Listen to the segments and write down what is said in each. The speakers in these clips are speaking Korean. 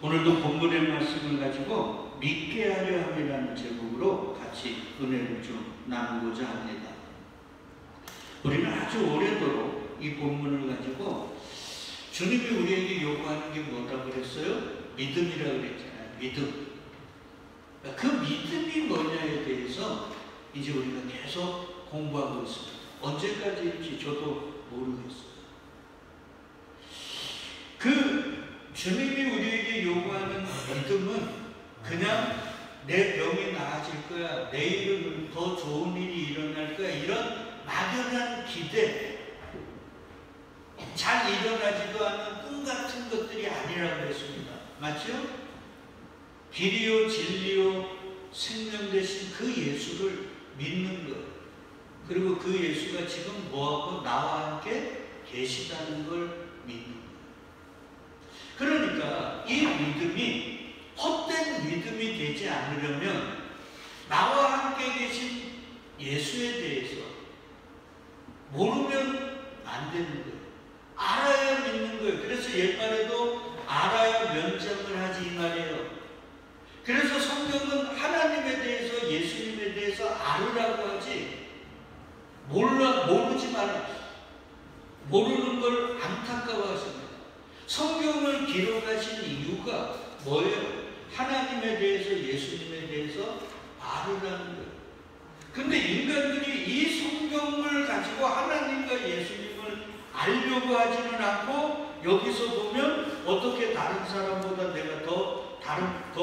오늘도 본문의 말씀을 가지고 믿게 하려 함이라는 제목으로 같이 은혜를 좀 나누고자 합니다. 우리는 아주 오래도록 이 본문을 가지고 주님이 우리에게 요구하는 게 뭐라고 그랬어요? 믿음이라고 그랬잖아요. 믿음. 그 믿음이 뭐냐에 대해서 이제 우리가 계속 공부하고 있습니다. 언제까지인지 저도 모르겠어요. 그 주님이 우리에게 요구하는 믿음은 그냥 내 병이 나아질 거야, 내일은 더 좋은 일이 일어날 거야, 이런 막연한 기대, 잘 일어나지도 않은 꿈 같은 것들이 아니라고 했습니다. 맞죠? 길이요 진리요 생명 되신 그 예수를 믿는 것, 그리고 그 예수가 지금 뭐하고 나와 함께 계시다는 걸 믿는 것. 그러니까 이 믿음이 헛된 믿음이 되지 않으려면 나와 함께 계신 예수에 대해서 모르면 안 되는 거예요. 알아야 믿는 거예요. 그래서 옛말에도 알아야 면장을 하지 이 말이에요. 그래서 성경은 하나님에 대해서, 예수님에 대해서 알으라고 하지 모르지 마라, 모르는 걸 안타까워하십니다. 성경을 기록하신 이유가 뭐예요? 하나님에 대해서, 예수님에 대해서 알으라는 거예요. 근데 인간들이 이 성경을 가지고 하나님과 예수님을 알려고 하지는 않고, 여기서 보면 어떻게 다른 사람보다 내가 더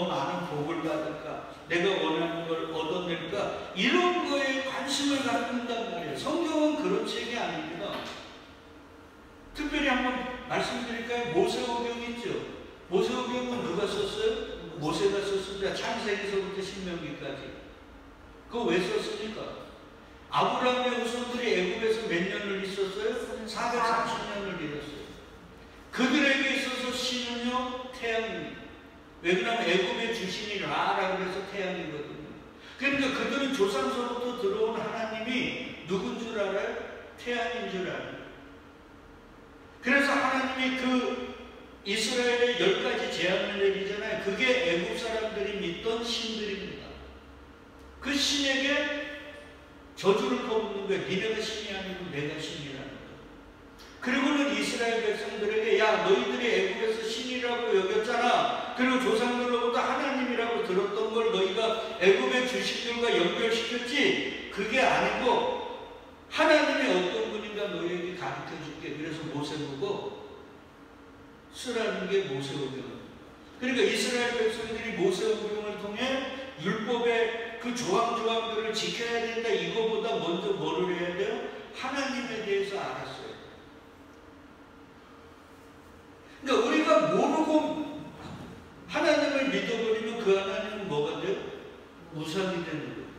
많은 복을 받을까, 내가 원하는 걸 얻어낼까, 이런 거에 관심을 갖는단 말이에요. 성경은 그런 책이 아닙니다. 특별히 한번 말씀드릴까요? 모세오경 있죠? 모세오경은 누가 썼어요? 모세가 썼습니다. 창세기서부터 신명기까지. 그거 왜 썼습니까? 아브라함의 후손들이 애굽에서 몇 년을 있었어요? 430년을 있었어요. 그들에게 있어서 신은요, 태양입니다. 왜 그러냐면 애굽의 주신이 라라고 해서 태양이거든요. 그러니까 그들은 조상서부터 들어온 하나님이 누군 줄 알아요? 태양인 줄 알아요. 그래서 하나님이 그 이스라엘의 10가지 재앙을 내리잖아요. 그게 애굽 사람들이 믿던 신들입니다. 그 신에게 저주를 퍼붓는 거예요. 니네가 신이 아니고 내가 신이라는 거예요. 그리고는 이스라엘 백성들에게, 야, 너희들이 애굽에서 신이라고 여겼잖아. 그리고 조상들로부터 하나님이라고 들었던 걸 너희가 애굽의 주식들과 연결시켰지? 그게 아니고 하나님이 어떤 분인가 너희에게 가르쳐 줄게. 그래서 모세 보고 쓰라는 게 모세오경입니다. 그러니까 이스라엘 백성들이 모세오경을 통해 율법의 그 조항들을 지켜야 된다, 이거보다 먼저 뭐를 해야 돼요? 하나님에 대해서 알았어요. 그러니까 우리가 모르고 하나님을 믿어버리면 그 하나님은 뭐가 돼요? 우상이 되는 거예요.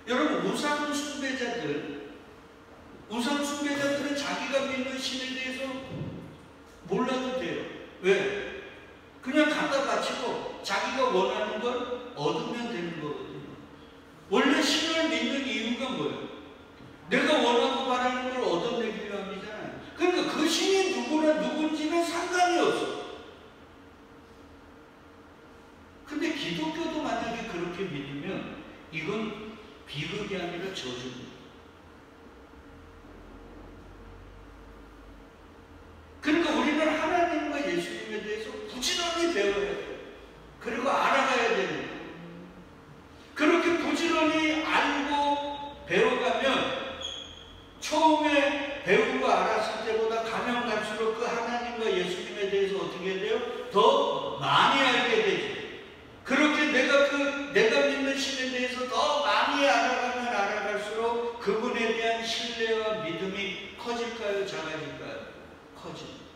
여러분, 우상 숭배자들은 자기가 믿는 신에 대해서 몰라도 돼요. 왜? 그냥 갖다 바치고 자기가 원하는 걸 얻으면 되는 거거든요. 원래 신을 믿는 이유가 뭐예요? 내가 원하고 바라는 걸 얻어내기 위함이잖아요. 그러니까 그 신이 누군지는 상관이 없어. 근데 기독교도 만약에 그렇게 믿으면 이건 비극이 아니라 저주입니다. 그러니까 우리는 하나님과 예수님에 대해서 부지런히 배워야 돼요. 그리고 알아가야 돼요. 그렇게 부지런히 알고 배워가면 처음에 배우고 알았을 때보다 가면 갈수록 그 하나님과 예수님에 대해서 어떻게 돼요? 더 많이 알게 되죠. 그렇게 내가 믿는 신에 대해서 더 많이 알아가면 알아갈수록 그분에 대한 신뢰와 믿음이 커질까요? 작아질까요? 커집니다.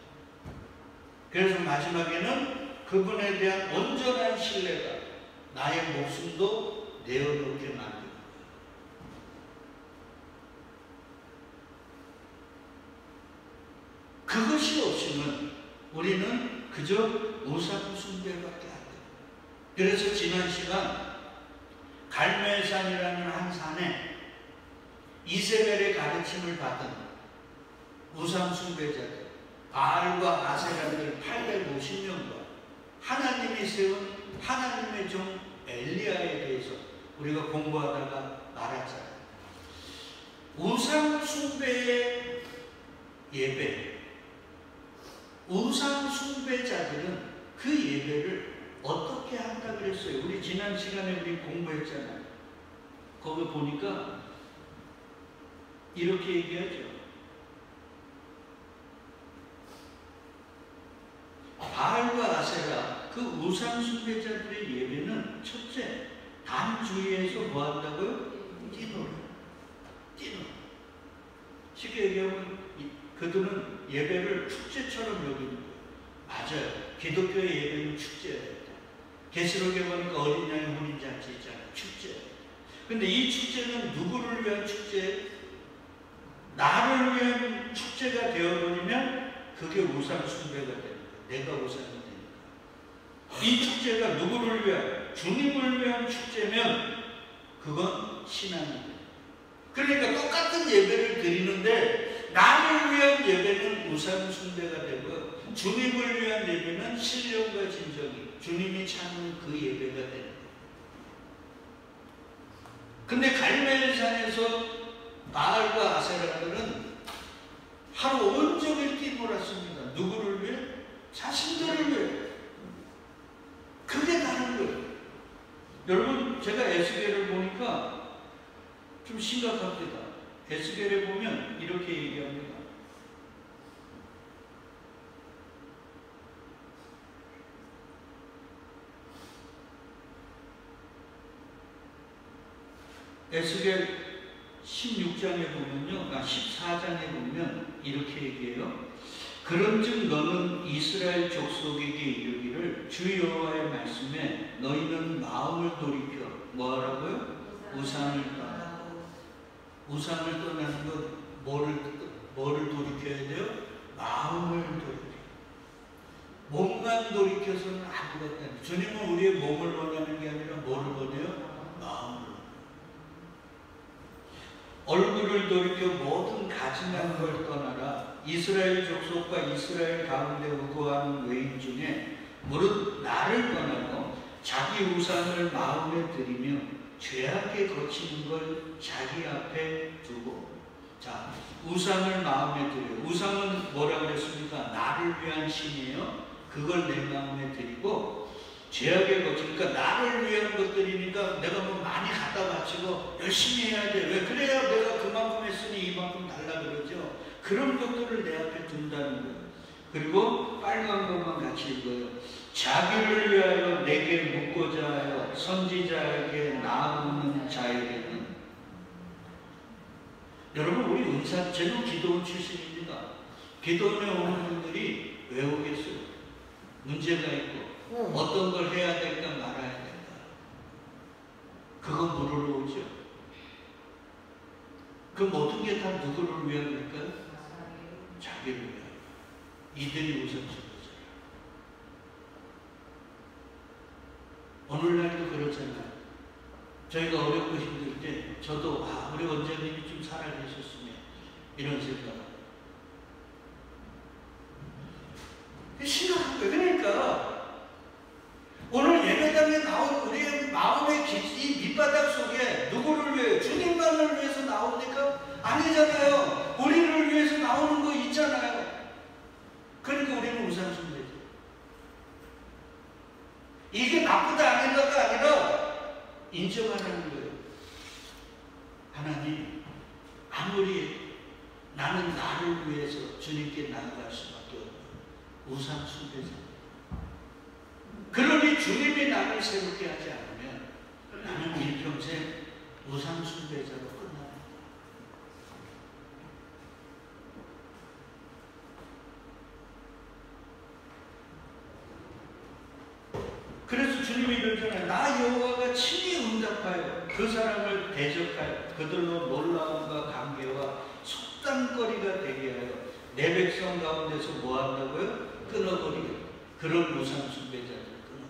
그래서 마지막에는 그분에 대한 온전한 신뢰가 나의 목숨도 내어놓게 만듭니다. 그것이 없으면 우리는 그저 우상 숭배밖에 안 돼요. 그래서 지난 시간 갈멜산이라는 한 산에 이세벨의 가르침을 받은 우상 숭배자들, 바알과 아세라들 850명과 하나님이 세운 하나님의 종 엘리야에 대해서 우리가 공부하다가 말았잖아요. 우상 숭배의 예배, 우상 숭배자들은 그 예배를 어떻게 한다 그랬어요? 우리 지난 시간에 우리 공부했잖아요. 거기 보니까 이렇게 얘기하죠. 바알과 아세라, 그 우상 숭배자들의 예배는 첫째, 단 주위에서 뭐 한다고요? 뛰노라. 쉽게 얘기하면 그들은 예배를 축제처럼 여기는 거예요. 맞아요. 기독교의 예배는 축제예요. 계시록에 보니까 어린 양의 혼인잔치 있잖아요. 축제. 근데 이 축제는 누구를 위한 축제? 나를 위한 축제가 되어버리면 그게 우상 숭배가 됩니다. 내가 우상이 되니까. 이 축제가 누구를 위한, 주님을 위한 축제면 그건 신앙입니다. 그러니까 똑같은 예배를 드리는데 나를 위한 예배는 우상 숭배가 되고 주님을 위한 예배는 신령과 진정이, 주님이 찾는 그 예배가 되는 거예요. 근데 갈멜산에서 바알과 아세라들은 하루 온종일 뛰놀았습니다. 누구를 위해? 자신들을 위해. 그게 다른 거예요. 여러분, 제가 에스겔을 보니까 좀 심각합니다. 에스겔에 보면 이렇게 얘기합니다. 에스겔 16장에 보면요, 14장에 보면 이렇게 얘기해요. 그런즉 너는 이스라엘 족속에게 이르기를 주 여호와의 말씀에 너희는 마음을 돌이켜 뭐하라고요? 우상을 떠나. 우상을 떠나는 것 뭐를 돌이켜야 돼요? 마음을 돌이켜. 몸만 돌이켜서는 아무것도 아니에요. 주님은 우리의 몸을 원하는 게 아니라 뭐를 원해요? 마음을. 얼굴을 돌이켜 모든 가증한 걸 떠나라. 이스라엘 족속과 이스라엘 가운데 우거하는 외인 중에 무릇 나를 떠나고 자기 우상을 마음에 들이며 죄악에 거치는 걸 자기 앞에 두고. 자, 우상을 마음에 들여요. 우상은 뭐라 그랬습니까? 나를 위한 신이에요. 그걸 내 마음에 들이고 죄악에 거치니까 나를 위한 것들이니까 내가 뭐 많이 갖다 바치고 열심히 해야 돼. 왜? 그래야 내가 그만큼 했으니 이만큼 달라 그러죠. 그런 것들을 내 앞에 둔다는 거예요. 그리고 빨간 것만 같이 읽어요. 자기를 위하여 내게 묻고자 하여 선지자에게 나아오는 자에게는. 여러분, 우리 은사, 저는 기도원 출신입니다. 기도원에 오는 분들이 왜 오겠어요? 문제가 있고 어떤 걸 해야 될까 말아야 될까. 그거 물으러 오죠. 그 모든 게 다 누구를 위한 걸까요? 자기를 위한. 이들이 우선순위죠. 오늘날도 그렇잖아요. 저희가 어렵고 힘들 때 저도 우리 원장님이 좀 살아계셨으면 이런 생각. 심각한 거예요. 그러니까 오늘 예배당에 나온 우리의 마음의 이 밑바닥 속에 누구를 위해? 주님만을 위해서 나옵니까? 아니잖아요. 우리를 위해서 나오는 거 있잖아요. 그러니까 우리는 우상숭배죠. 이게 나쁘다 아니다가 아니라 인정하라는 거예요. 하나님, 아무리 나는 나를 위해서 주님께 나아갈 수밖에 없는 우상숭배자. 그러니 주님이 나를 새롭게 하지 않으면 나는 일평생 우상숭배자로 끝납니다. 그래서 주님이 그러잖아요. 나 여호와가 친히 응답하여 그 사람을 대적하여 그들로 놀라움과 관계와 속담거리가 되게 하여 내 백성 가운데서 뭐 한다고요? 끊어버리게. 그런 우상숭배자들 끊어.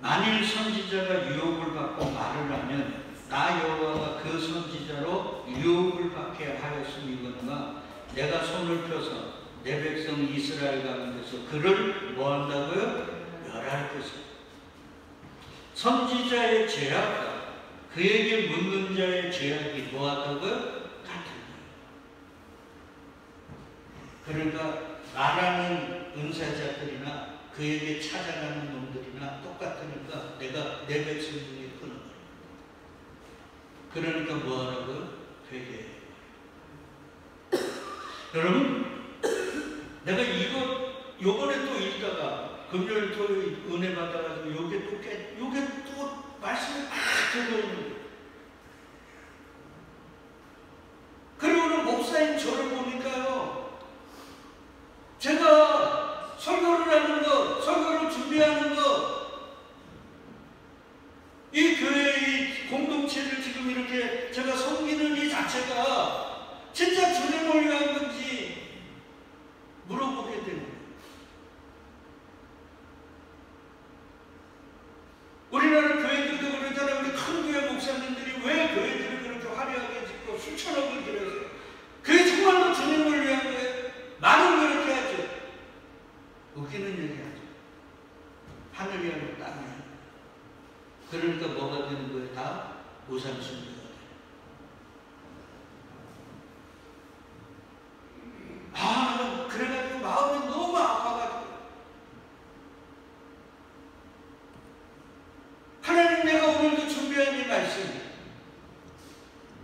만일 선지자가 유혹을 받고 말을 하면 나 여호와가 그 선지자로 유혹을 받게 하였음이거니와 내가 손을 펴서 내 백성 이스라엘 가운데서 그를 뭐 한다고요? 멸할 것이다. 선지자의 죄악과 그에게 묻는 자의 죄악이 뭐 한다고요? 같은 거예요. 그러니까 말하는 은사자들이나 그에게 찾아가는 놈들이나 똑같으니까 내가 내 백성 중에 끊어버려. 그러니까 뭐 하라고요? 회개해. 여러분, 내가 요번에 또 읽다가 금요일 토요일 은혜 받아가지고 요게 또 말씀이 막 들어오는 거예요. 그리고는 목사님 저를 보니까요, 제가 설교를 하는 것, 설교를 준비하는 것, 이 교회의 공동체를 지금 이렇게 제가 섬기는 이 자체가 진짜 주님을 위한 건지 물어보게 되는 거예요. 우리나라 교회들도 그러잖아요. 우리 큰 교회 목사님들이 왜 교회들을 그렇게 화려하게 짓고 수천억을 들여서 그게 정말로 주님을 위한 거예요? 말은 그렇게 하죠. 웃기는 얘기하죠. 하늘이 아니고 땅이 아니고. 그러니까 뭐가 되는 거예요? 다 우상숭배가 돼요. 그래가지고 마음이 너무 아파가지고 하나님, 내가 오늘도 준비한 이 말씀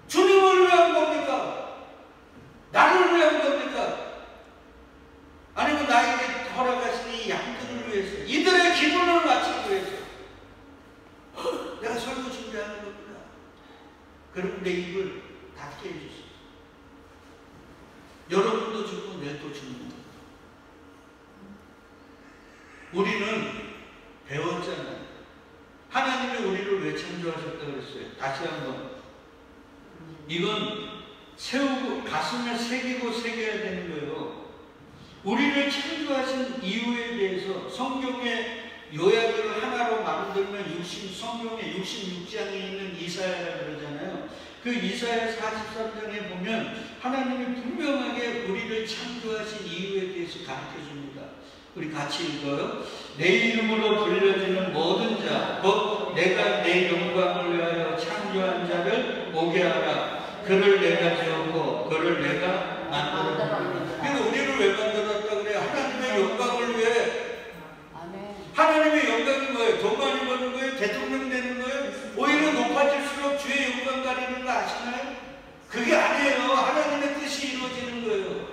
주님을 위한 겁니까? 나를 위한 겁니까? 아니면 나에게 허락하신 이 양들을 위해서, 이들의 기분을 맞추기 위해서 내가 설교 준비하는 겁니다. 그럼 내 입을 닫게 해주세요. 여러분도 죽고 내도 죽는다. 우리는 배웠잖아요. 하나님이 우리를 왜 창조하셨다고 그랬어요? 다시 한번. 이건 세우고 가슴에 새기고 새겨야 되는 거예요. 우리를 창조하신 이유에 대해서 성경의 요약을 하나로 만들면 성경의 66장에 있는 이사야라 그러잖아요. 그 이사야 43장에 보면 하나님이 분명하게 우리를 창조하신 이유에 대해서 가르쳐 줍니다. 우리 같이 읽어요. 내 이름으로 불려지는 모든 자, 곧 내가 내 영광을 위하여 창조한 자를 오게 하라. 그를 내가 지었고 그를 내가 만들었다. 그래서 우리를 왜 만들었다 그래요? 하나님의 영광을 위해. 하나님의 영광이 뭐예요? 돈 많이 버는 거예요? 대통령 되는 거예요? 오히려 높아질수록 주의 영광 가리는 거 아시나요? 그게 아니에요. 하나님의 뜻이 이루어지는 거예요.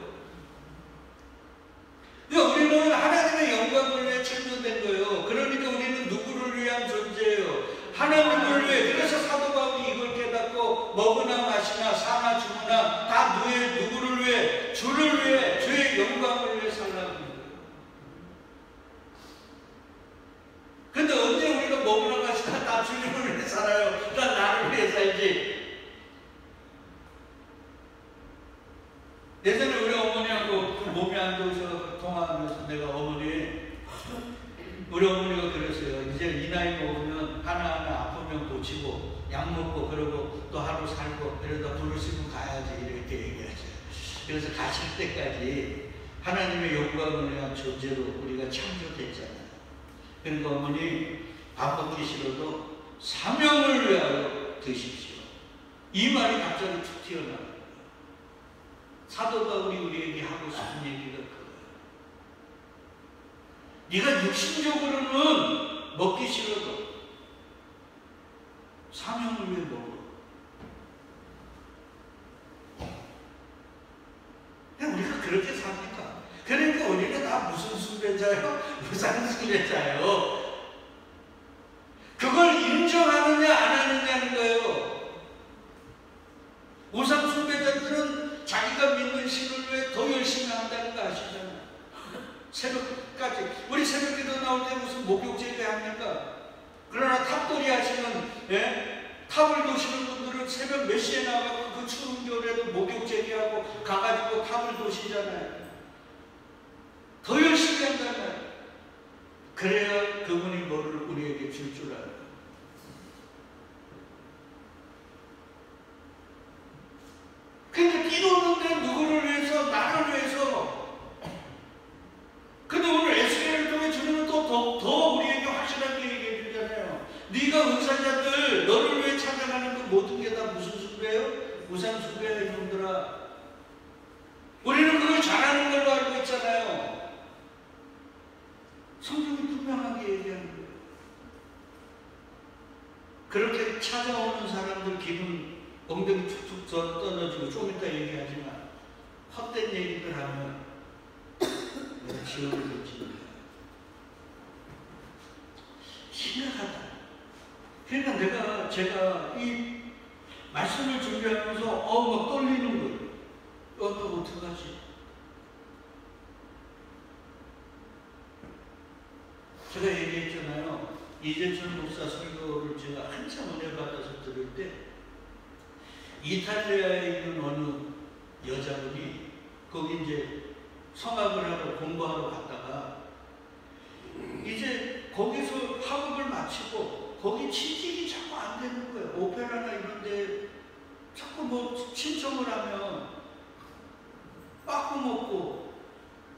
그러니까 우리는 하나님의 영광을 위해 창조된 거예요. 그러니까 우리는 누구를 위한 존재예요? 하나님을 위해. 그래서 사도 바울이 이걸 깨닫고 먹으나 마시나 사나 죽으나 다 누구를 위해? 주를 위해, 주의 영광을 위해 살라고 합니다. 근데 언제 우리가 먹으나 마시나 다 주님을 위해 살아요? 난 나를 위해 살지. 예전에 우리 어머니하고 그 몸이 안 좋으셔서 통화하면서 내가 우리 어머니가 그랬어요. 이제 이 나이 먹으면 하나하나 아프면 고치고 약 먹고 그러고 또 하루 살고 그러다 부르시고 가야지 이렇게 얘기하죠. 그래서 가실 때까지 하나님의 영광을 위한 존재로 우리가 창조됐잖아요. 그러니까 어머니 밥 먹기 싫어도 사명을 위하여 드십시오. 이 말이 갑자기 툭 튀어나와요. 사도 바울이 우리에게 하고 싶은 얘기가 그거예요. 네가 육신적으로는 먹기 싫어도 사명을 위해 먹어. 우리가 그렇게 삽니까? 그러니까 우리가 다 무슨 숭배자예요? 무상 숭배자예요. 그걸 인정하느냐 안 하느냐는 거예요. 우상 숭배자들은 자기가 믿는 신을 위해 더 열심히 한다는 거 아시잖아요. 새벽까지. 우리 새벽기도 나올 때 무슨 목욕제회 합니까? 그러나 탑돌이 하시는, 탑을 도시는 분들은 새벽 몇 시에 나가고 그 추운 겨울에도 목욕제회하고 가가지고 탑을 도시잖아요. 더 열심히 한다면 그래야 그분이 뭐를 우리에게 줄 줄 알아요. 근데 뛰노는데 누구를 위해서? 나를 그렇게 찾아오는 사람들 기분 엉덩이 툭툭 떠너지고 좀 이따 얘기하지만 헛된 얘기들 하면 내가 지옥을 던지는 거야. 심각하다. 그러니까 제가 이 말씀을 준비하면서 막 떨리는 거예요. 어떡하지? 제가 얘기했잖아요. 이재철 목사 설교를 제가 한참 은혜 받아서 들을 때 이탈리아에 있는 어느 여자분이 거기 이제 성악을 하러 공부하러 갔다가 이제 거기서 학업을 마치고 거기 취직이 자꾸 안 되는 거예요. 오페라나 이런 데 자꾸 뭐 신청을 하면 빠꾸 먹고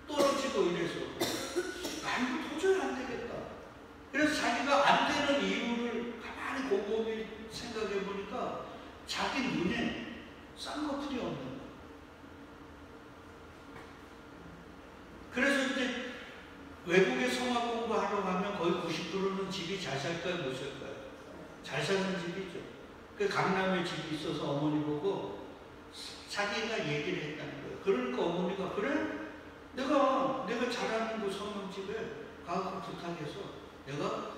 떨어지고 이래서 이거 도저히 안 되겠다. 그래서 자기가 안 되는 이유를 가만히 곰곰이 생각해 보니까 자기 눈에 쌍꺼풀이 없는 거예요. 그래서 이제 외국에 성악 공부하러 가면 거의 90%는 집이 잘 살까요, 못 살까요? 잘 사는 집이죠. 그 강남에 집이 있어서 어머니 보고 자기가 얘기를 했다는 거예요. 그러니까 어머니가 그래? 내가 잘하는 그 성형집에 가서 부탁해서 내가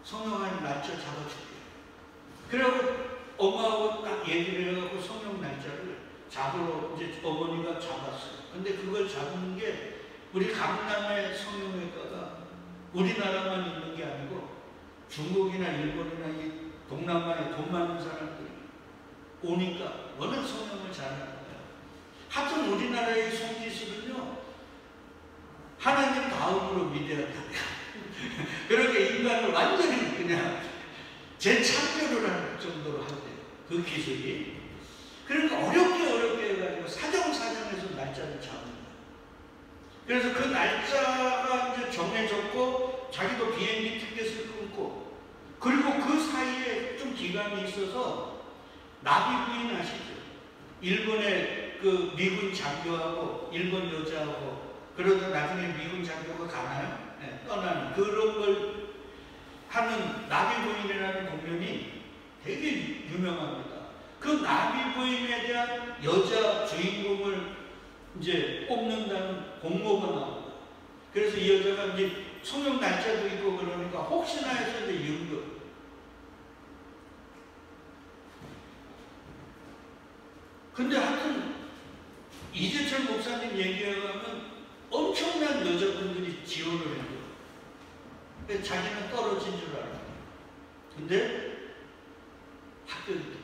성형할 날짜 잡아줄게. 그리고 엄마하고 딱 얘기를 해갖고 성형 날짜를 잡으러 이제 어머니가 잡았어요. 근데 그걸 잡는 게 우리 강남의 성형외과가 우리나라만 있는 게 아니고 중국이나 일본이나 이 동남아에 돈 많은 사람들이 오니까 워낙 성형을 잘하는 거예요. 하여튼 우리나라의 성기술은요 하나님 다음으로 위대하다. 그렇게 인간을 완전히 그냥 재창조를 할 정도로 한대요. 그 기술이. 그러니까 어렵게 해가지고 사정사정해서 날짜를 잡는 거예요. 그래서 그 날짜가 이제 정해졌고 자기도 비행기 티켓을 끊고 그리고 그 사이에 좀 기간이 있어서 나비부인 아시죠? 일본의 그 미군 장교하고 일본 여자하고 그러다 나중에 미군 장교가 가나요? 네, 떠나는 그런 걸 하는 나비부인이라는 공연이 되게 유명합니다. 그 나비부인에 대한 여자 주인공을 이제 뽑는다는 공모가 나옵니다. 그래서 이 여자가 이제 성형 날짜도 있고 그러니까 혹시나 해서 이제 연극. 근데 하여튼 이재철 목사님 얘기에 가면 엄청난 여자분들이 지원을 해요. 자기는 떨어진 줄 알아요. 근데 합격이 돼요.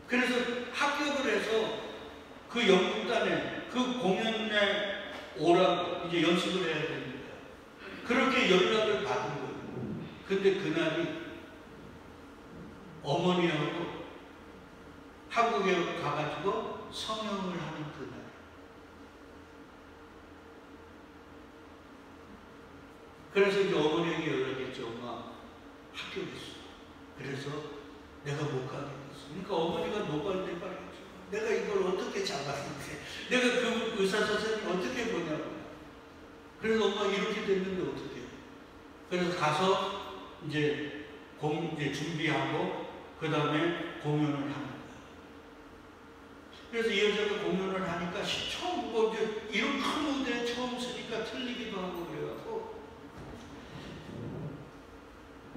그래서 합격을 해서 그 연극단에 그 공연에 오라고 이제 연습을 해야 됩니다. 그렇게 연락을 받은 거예요. 근데 그날이 어머니하고 한국에 가가지고 성형을 하는 그날. 그래서 이제 어머니에게 연락했죠. 엄마 합격했어. 그래서 내가 못 가게 됐어. 그러니까 어머니가 노발대발했죠. 내가 이걸 어떻게 잡았는데, 내가 그 의사 선생님 어떻게 보냐고. 그래서 엄마 이렇게 됐는데 어떻게 해? 그래서 가서 이제 준비하고 그 다음에 공연을 하는 거야. 그래서 이 여자가 공연을 하니까 처음 이제 이런 큰 무대에 처음 쓰니까 틀리기도 하고 그래갖고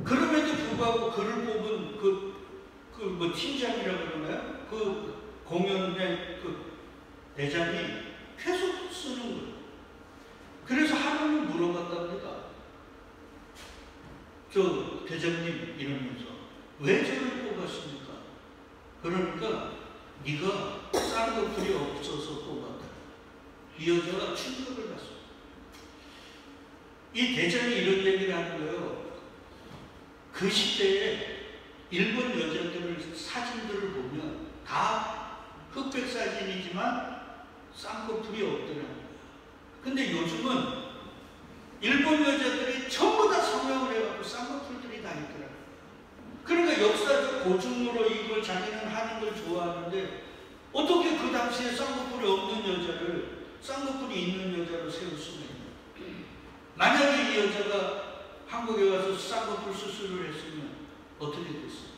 그럼에도 불구하고 그를 뽑은 뭐 팀장이라고 그러나요? 그 공연의 그 대장이 계속 쓰는 거예요. 그래서 하루는 물어봤답니다. 저 대장님 이러면서 왜 저를 뽑았습니까? 그러니까 네가 쌍꺼풀이 없어서 뽑았다. 이 여자가 충격을 받습니다. 이 대장이 이런 얘기를 하는 거예요. 그 시대에 일본 여자들 사진들을 보면 다 흑백 사진이지만 쌍꺼풀이 없더라는 거예요. 근데 요즘은 일본 여자들이 전부 다 성형을 해갖고 쌍꺼풀들이 다 있더라고요. 그러니까 역사적 고증으로 이걸 자기는 하는 걸 좋아하는데 어떻게 그 당시에 쌍꺼풀이 없는 여자를 쌍꺼풀이 있는 여자로 세울 수가 있나요? 만약에 이 여자가 한국에 와서 쌍꺼풀 수술을 했으면 어떻게 됐어요?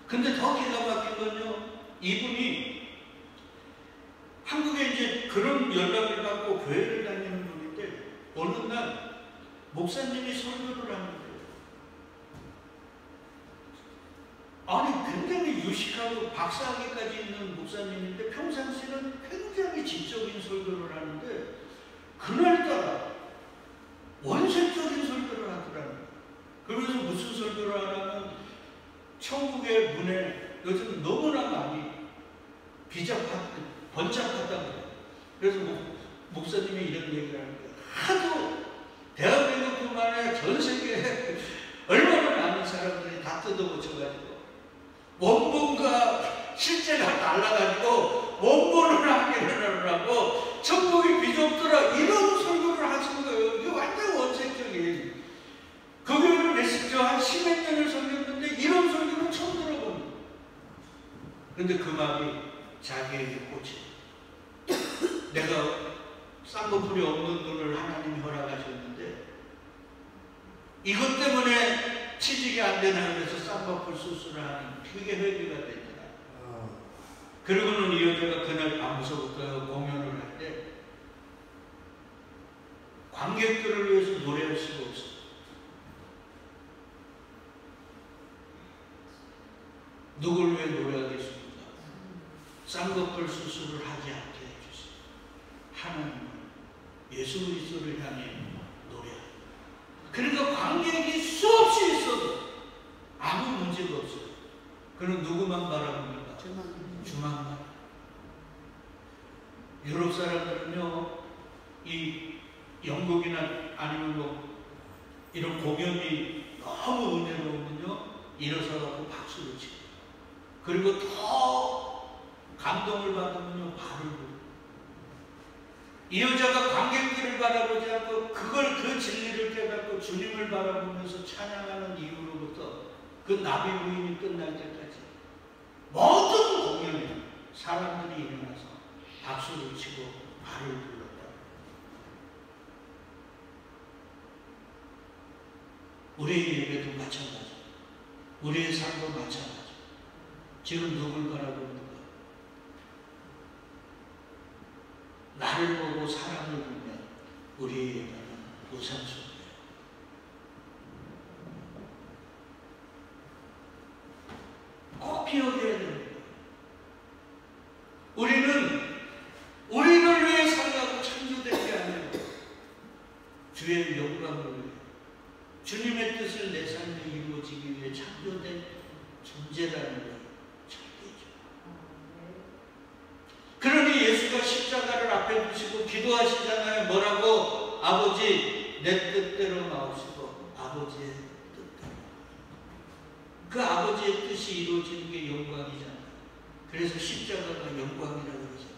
근데 더 기가 막힌 건요, 이분이 한국에 이제 그런 연락을 받고 교회를 다니는 분인데 어느 날 목사님이 설교를 하는데, 아니 굉장히 유식하고 박사학위까지 있는 목사님인데 평상시는 굉장히 지적인 설교를 하는데 그날따라 원색적인 설교를 하더라고요. 그러면서 무슨 설교를 하냐면 천국의 문에 요즘 너무나 많이 번잡하다고. 그래서 목사님이 이런 얘기를 하는데, 하도 대한민국뿐만 아니라 전 세계에 얼마나 많은 사람들이 다 뜯어고쳐가지고 원본과 실제가 달라가지고 원본을 하기를 하고 천국이 비좁더라, 이런 설교를 하신 거예요. 이게 완전 원색적인. 그 교회를 한 10몇 년을 섬겼는데 이런 설교는 처음 들어보는 거예요. 근데 그 말이 자기에게 꽂혀. 내가 쌍꺼풀이 없는 눈을 하나님이 허락하셨는데 이것 때문에 취직이 안 되나 그래서 쌍꺼풀 수술을 하는, 그게 회개가 되더라. 그리고는 이 여자가 그날 밤서부터 공연을 할 때 관객들을 위해서 노래할 수가 없어. 누굴 위해 노래하겠습니까? 쌍꺼풀 수술을 하지 않게 해주세요. 하나님은 예수 그리스도를 향해 노래합니다. 그러니까 관객이 수없이 있어도 아무 문제가 없어요. 그는 누구만 바라봅니까? 주만만. 유럽 사람들은요, 이 영국이나 아니면 뭐 이런 공연이 너무 은혜로우면요 일어서가지고 박수를 치고, 그리고 더 감동을 받으면요 발을 불고. 이 여자가 관객들을 바라보지 않고 그 진리를 깨닫고 주님을 바라보면서 찬양하는 이후로부터 그 나비 부인이 끝날 때까지 모든 공연에 사람들이 일어나서 박수를 치고 발을 불렀다. 우리의 예배도 마찬가지, 우리의 삶도 마찬가지. 지금 누굴 바라봅니까? 나를 보고 사랑을 보면 우리의 예배는 우상숭배예요. 꼭 기억해야 됩니다. 우리는 우리를 위해 살라고 창조된 게 아니에요. 주의 영광을 위해, 주님의 뜻을 내 삶에 이루어지기 위해 창조된 존재라는 거예요. 그러니 예수가 십자가를 앞에 두시고 기도하시잖아요. 뭐라고? 아버지 내 뜻대로 나오시고 아버지의 뜻대로. 그 아버지의 뜻이 이루어지는 게 영광이잖아요. 그래서 십자가가 영광이라고 그러잖아요.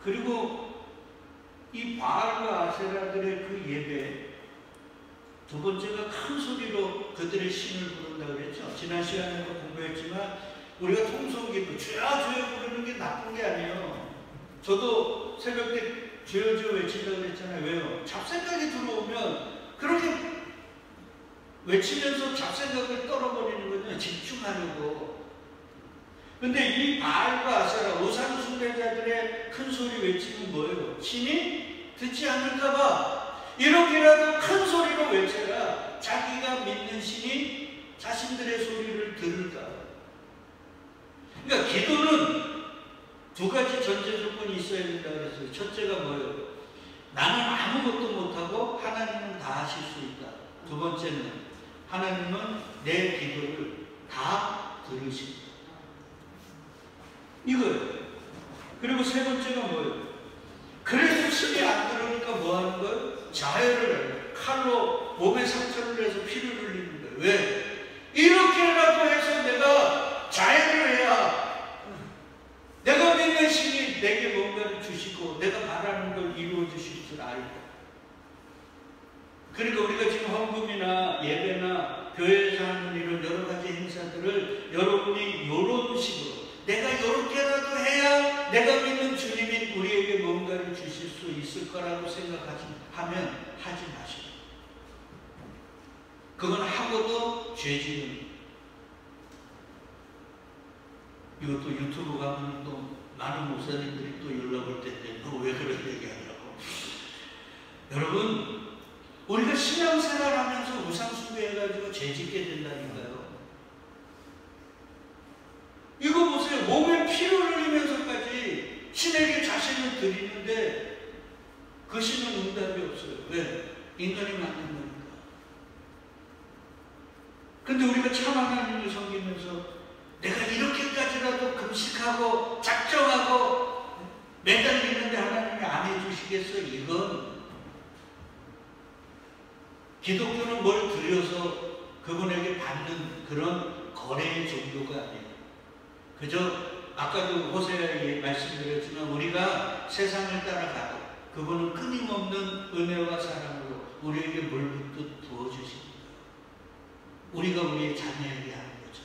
그리고 이 바알과 아세라들의 그 예배, 두 번째가 큰 소리로 그들의 신을 부른다 그랬죠. 지난 시간에도 공부했지만 우리가 통성기도 주여 주여 부르는 게 나쁜 게 아니에요. 저도 새벽 때 주여 주여 외친다고 그랬잖아요. 왜요? 잡생각이 들어오면 그렇게 외치면서 잡생각을 떨어버리는 거죠. 집중하려고. 근데 이 바알과 아세라 우상 숭배자들의 큰 소리 외치는 뭐예요? 신이 듣지 않을까봐 이렇게라도 큰 소리로 외쳐라. 자기가 믿는 신이 자신들의 소리를 들을까. 그러니까 기도는 두 가지 전제 조건이 있어야 된다 그랬어요. 첫째가 뭐예요? 나는 아무것도 못하고 하나님은 다 하실 수 있다. 두 번째는 하나님은 내 기도를 다 들으신다. 이거예요. 그리고 세 번째가 뭐예요? 그래서 신이 안 들으니까 뭐 하는 거예요? 자해를 해요. 칼로 몸에 상처를 내서 피를 흘리는 거예요. 왜? 이렇게라도 해서 내가 자해를 해야 내가 믿는 신이 내게 뭔가를 주시고 내가 바라는 걸 이루어 주실 줄 알고. 그러니까 우리가 지금 헌금이나 예배나 교회에서 하는 이런 여러 가지 행사들을 여러분이 이런 식으로 내가 이렇게라도 해야 내가 믿는 하면 하지 마시고. 그건 하고도 죄지은. 이것도 유튜브 가면 또 많은 목사님들이 또 연락 올 텐데 너 왜 그런 얘기하냐고. 여러분, 우리가 신앙생활 하면서 우상숭배해가지고 죄짓게 된다니까요. 이거 보세요. 몸에 피를 흘리면서까지 신에게 자신을 드리는데 그 신은 응답이 없어요. 왜? 인간이 만든 거니까. 근데 우리가 참 하나님을 섬기면서 내가 이렇게까지라도 금식하고 작정하고 매달리는데 하나님이 안 해주시겠어? 이건 기독교는 뭘 드려서 그분에게 받는 그런 거래의 종교가 아니에요. 그저 아까도 호세아에 말씀드렸지만 우리가 세상을 따라가고 그분은 끊임없는 은혜와 사랑으로 우리에게 물 붓듯 부어주십니다. 우리가 우리의 자녀에게 하는 거죠.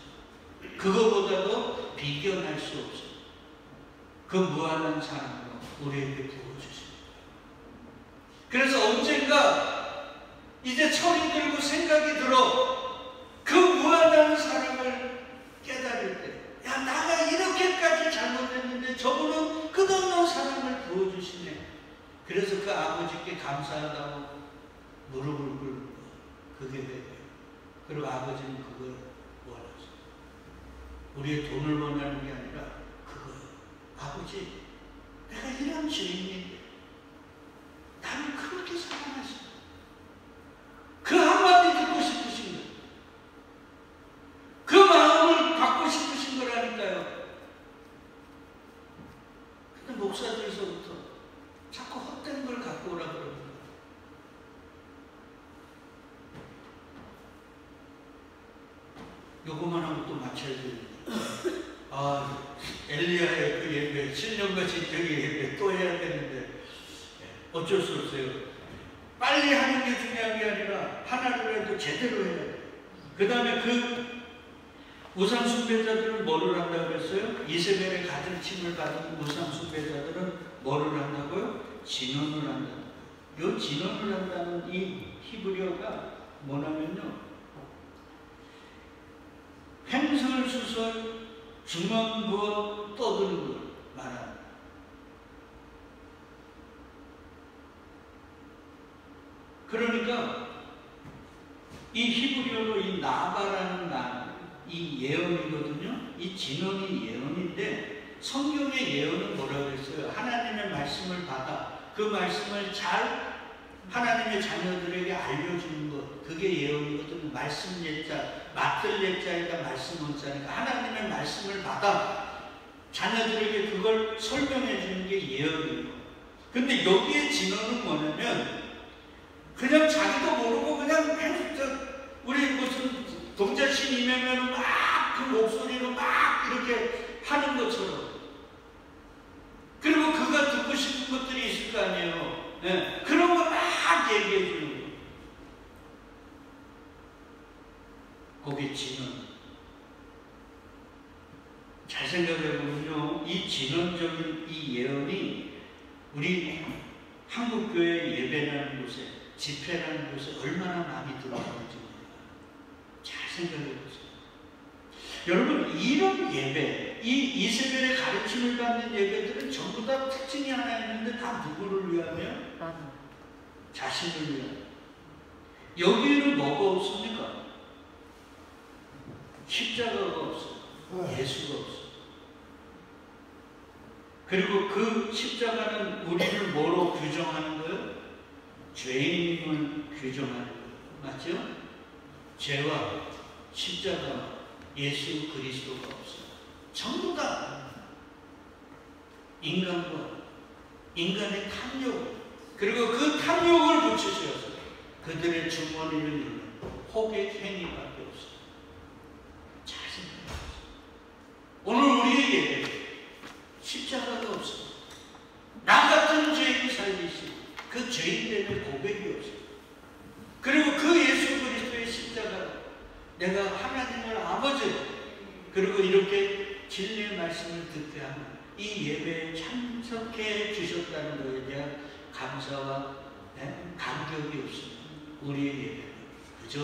그거보다도 비견할 수 없어요. 그 무한한 사랑으로 우리에게 부어주십니다. 그래서 언젠가 이제 철이 들고 생각이 들어 그 무한한 사랑을 깨달을 때, 야, 나가 이렇게까지 잘못했는데 저분은 끝없는 사랑을 부어주시네. 그래서 그 아버지께 감사하다고 무릎을 꿇는 거. 그게 왜요? 그리고 아버지는 그걸 원하죠. 우리의 돈을 원하는 게 아니라 그거예요. 아버지, 내가 이런 죄인인데 나를 그렇게 사랑하시네. 그 한마디 듣고 싶으신 거예요. 그 마음을 받고 싶으신 거라니까요. 근데 목사들에서부터 자꾸 헛된 걸 갖고 오라 그러는 거예요. 요거만 하고 또 마쳐야 되는데. 아, 엘리야의 그 예배, 7년같이 저기 예배 또 해야 되는데 어쩔 수 없어요. 빨리 하는 게 중요한 게 아니라 하나를 해도 제대로 해야 돼요. 그 다음에 그 우상 숭배자들은 뭐를 한다고 그랬어요? 이세벨의 가르침을 받은 우상 숭배자들은 뭐를 한다고요? 진언을 한다고요. 이 진언을 한다는 이 히브리어가 뭐냐면요, 횡설수설 중언 부어 떠드는 걸 말합니다. 그러니까 이 히브리어로 이 나바라는 말, 이 예언이거든요. 이 진언이 예언인데 성경의 예언은 뭐라고 했어요? 하나님의 말씀을 받아 그 말씀을 잘 하나님의 자녀들에게 알려주는 것, 그게 예언이거든요. 말씀 예자, 맡을 예자에다 말씀 원자니까 하나님의 말씀을 받아 자녀들에게 그걸 설명해 주는 게 예언이에요. 근데 여기에 진언은 뭐냐면 그냥 자기도 모르고 그냥 우리 무슨 동자신 임하면 막 그 목소리로 막 이렇게 하는 것처럼, 그리고 그가 듣고 싶은 것들이 있을 거 아니에요. 네. 그런 거 막 얘기해 주는 거예요. 거기 진언. 잘 생각해 보면요, 이 진언적인 이 예언이 우리 한국교회 예배라는 곳에, 집회라는 곳에 얼마나 많이 들어가는지 잘 생각해 보세요. 여러분, 이런 예배, 이 이세벨의 가르침을 받는 예배들은 전부 다 특징이 하나 있는데 다 누구를 위하며? 자신을 위하여. 여기에는 뭐가 없습니까? 십자가가 없어요. 예수가 없어요. 그리고 그 십자가는 우리를 뭐로 규정하는 거예요? 죄인임을 규정하는 거예요. 맞죠? 죄와 십자가, 예수 그리스도가 없어요. 전부 다 인간과 인간의 탐욕, 그리고 그 탐욕을 붙이셔서 그들의 주머니를 누르는 호객 행위밖에 없어요. 잘 생각해보세요. 오늘 우리의 예배 십자가가 없어요. 나 같은 죄인 살리시고 그 죄인됨의 고백이 없어요. 그리고 그 예수 그리스도의 십자가, 내가 하나님을 아버지, 그리고 이렇게 진리의 말씀을 듣게 하는 이 예배에 참석해 주셨다는 것에 대한 감사와 네? 감격이 없습니다. 우리의 예배는 그저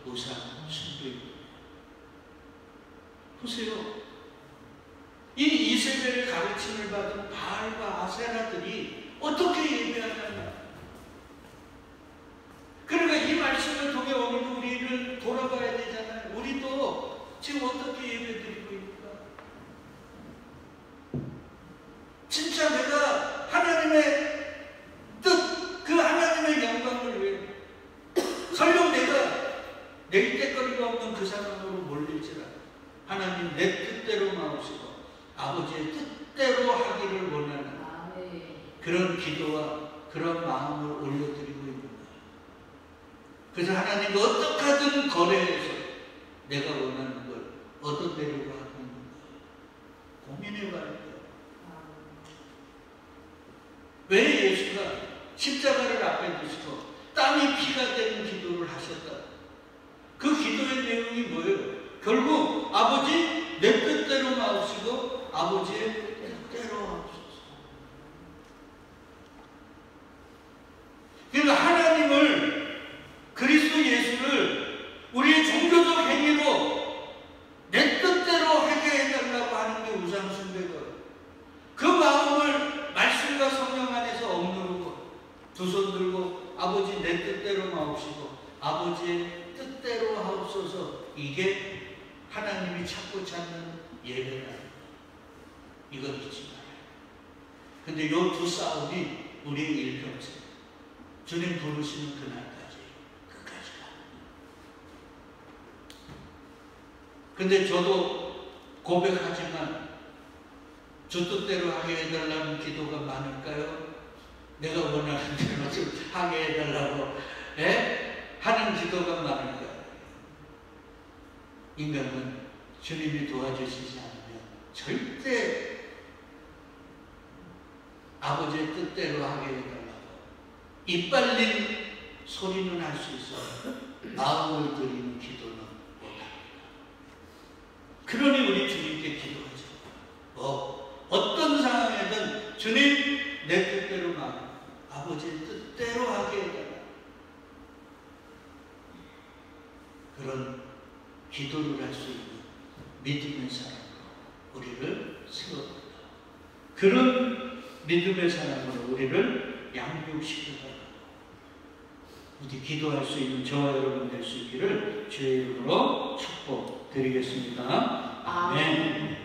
우상 숭배입니다. 보세요. 이 이세벨의 가르침을 받은 바알과 아세라들이 어떻게 예배하냐면, 그러니까 이 말씀을 통해 오늘도 우리를 돌아봐야 되잖아요. 우리도 지금 어떻게 예배드리고 있는가? 진짜 내가 하나님의 뜻, 그 하나님의 영광을 위해 설령 내가 내 이때거리가 없는 그 상황으로 몰릴지라 하나님 내 뜻대로 마옵시고 아버지의 뜻대로 하기를 원하는 그런 기도와 그런 마음을 올려드리고 있는 거예요. 그래서 하나님과 어떻게 하든 거래해서 내가 원하는 걸 얻어내려고 하고 있는 거예요. 고민해봐야 돼요. 왜 예수가 십자가를 앞에 두시고 땀이 피가 되는 기도를 하셨다? 그 기도의 내용이 뭐예요? 결국 아버지 내 뜻대로 마옵시고 아버지의 뜻대로 하옵소서. 그러니까 하나님을, 그리스도 예수를 우리의 종교적 행위로 내 뜻대로 하게 해달라고 하는 게 우상숭배거든요. 그 마음을 말씀과 성령 안에서 억누르고 두 손 들고 아버지 내 뜻대로 마옵시고 아버지의 뜻대로 하옵소서, 이게 하나님이 찾고 찾는 예배다. 이걸 잊지 말아요. 근데 요 두 싸움이 우리의 일평생, 주님 부르시는 그날까지, 끝까지 가. 근데 저도 고백하지만 주 뜻대로 하게 해달라는 기도가 많을까요? 내가 원하는 대로 하게 해달라고 하는 기도가 많을까요? 인간은 주님이 도와주시지 않으면 절대 아버지의 뜻대로 하게 해달라고 이빨린 소리는 할 수 있어 마음을 드리는 기도는 못합니다. 그러니 우리 주님께 기도하죠. 어떤 상황에든 주님 내 뜻대로 마음, 아버지의 뜻대로 하게 해달라. 그런 기도를 할 수 있는 믿음의 사람으로 우리를 세워달라. 그런 믿음의 사람으로 우리를 양육시켜달라. 우리 기도할 수 있는 저와 여러분 될 수 있기를 주의 이름으로 축복드리겠습니다. 아멘.